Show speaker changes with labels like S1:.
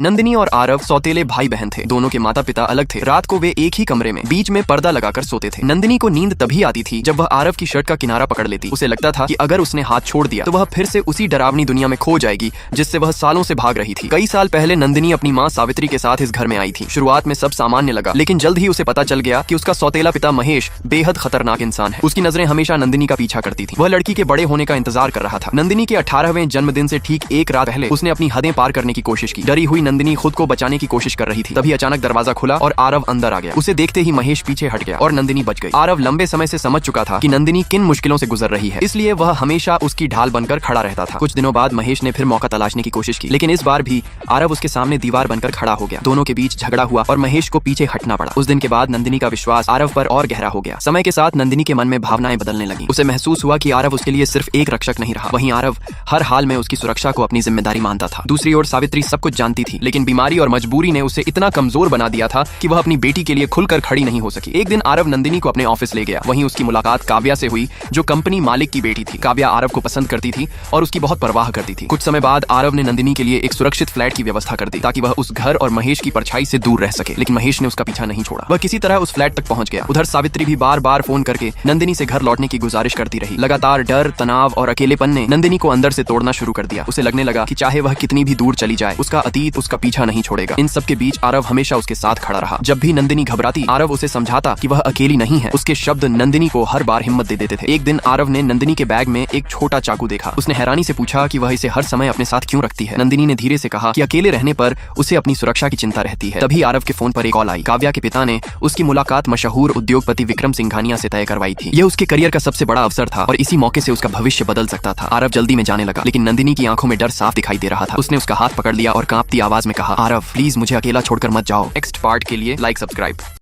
S1: नंदिनी और आरव सौतेले भाई बहन थे। दोनों के माता पिता अलग थे। रात को वे एक ही कमरे में बीच में पर्दा लगाकर सोते थे। नंदिनी को नींद तभी आती थी जब वह आरव की शर्ट का किनारा पकड़ लेती। उसे लगता था कि अगर उसने हाथ छोड़ दिया तो वह फिर से उसी डरावनी दुनिया में खो जाएगी जिससे वह सालों से भाग रही थी। कई साल पहले नंदिनी अपनी माँ सावित्री के साथ इस घर में आई थी। शुरुआत में सब सामान्य लगा, लेकिन जल्द ही उसे पता चल गया कि उसका सौतेला पिता महेश बेहद खतरनाक इंसान है। उसकी नजरें हमेशा नंदिनी का पीछा करती थी। वह लड़की के बड़े होने का इंतजार कर रहा था। नंदिनी के 18वें जन्मदिन से ठीक एक रात पहले उसने अपनी हदें पार करने की कोशिश की। डरी हुई नंदिनी खुद को बचाने की कोशिश कर रही थी। तभी अचानक दरवाजा खुला और आरव अंदर आ गया। उसे देखते ही महेश पीछे हट गया और नंदिनी बच गई। आरव लंबे समय से समझ चुका था कि नंदिनी किन मुश्किलों से गुजर रही है, इसलिए वह हमेशा उसकी ढाल बनकर खड़ा रहता था। कुछ दिनों बाद महेश ने फिर मौका तलाशने की कोशिश की, लेकिन इस बार भी आरव उसके सामने दीवार बनकर खड़ा हो गया। दोनों के बीच झगड़ा हुआ और महेश को पीछे हटना पड़ा। उस दिन के बाद नंदिनी का विश्वास आरव पर और गहरा हो गया। समय के साथ नंदिनी के मन में भावनाएं बदलने लगी। उसे महसूस हुआ कि आरव उसके लिए सिर्फ एक रक्षक नहीं रहा। वहीं आरव हर हाल में उसकी सुरक्षा को अपनी जिम्मेदारी मानता था। दूसरी ओर सावित्री सब कुछ जानती थी, लेकिन बीमारी और मजबूरी ने उसे इतना कमजोर बना दिया था कि वह अपनी बेटी के लिए खुलकर खड़ी नहीं हो सकी। एक दिन आरव नंदिनी को अपने ऑफिस ले गया। वहीं उसकी मुलाकात काव्या से हुई, जो कंपनी मालिक की बेटी थी। काव्या आरव को पसंद करती थी और उसकी बहुत परवाह करती थी। कुछ समय बाद आरव ने नंदिनी के लिए एक सुरक्षित फ्लैट की व्यवस्था कर दी ताकि वह उस घर और महेश की परछाई से दूर रह सके। लेकिन महेश ने उसका पीछा नहीं छोड़ा। वह किसी तरह उस फ्लैट तक पहुंच गया। उधर सावित्री भी बार बार फोन करके नंदिनी से घर लौटने की गुजारिश करती रही। लगातार डर, तनाव और अकेलेपन ने नंदिनी को अंदर से तोड़ना शुरू कर दिया। उसे लगने लगा कि चाहे वह कितनी भी दूर चली जाए, उसका अतीत उसका पीछा नहीं छोड़ेगा। इन सब के बीच आरव हमेशा उसके साथ खड़ा रहा। जब भी नंदिनी घबराती, आरव उसे समझाता कि वह अकेली नहीं है। उसके शब्द नंदिनी को हर बार हिम्मत दे देते थे। एक दिन आरव ने नंदिनी के बैग में एक छोटा चाकू देखा। उसने हैरानी से पूछा कि वह इसे हर समय अपने साथ क्यों रखती है। नंदिनी ने धीरे से कहा कि अकेले रहने पर उसे अपनी सुरक्षा की चिंता रहती है। तभी आरव के फोन पर एक कॉल आई। काव्या के पिता ने उसकी मुलाकात मशहूर उद्योगपति विक्रम सिंघानिया से तय करवाई थी। यह उसके करियर का सबसे बड़ा अवसर था और इसी मौके से उसका भविष्य बदल सकता था। आरव जल्दी में जाने लगा, लेकिन नंदिनी की आंखों में डर साफ दिखाई दे रहा था। उसने उसका हाथ पकड़ लिया और कांपती आवाज में कहा, आरव प्लीज मुझे अकेला छोड़कर मत जाओ। नेक्स्ट पार्ट के लिए लाइक सब्सक्राइब।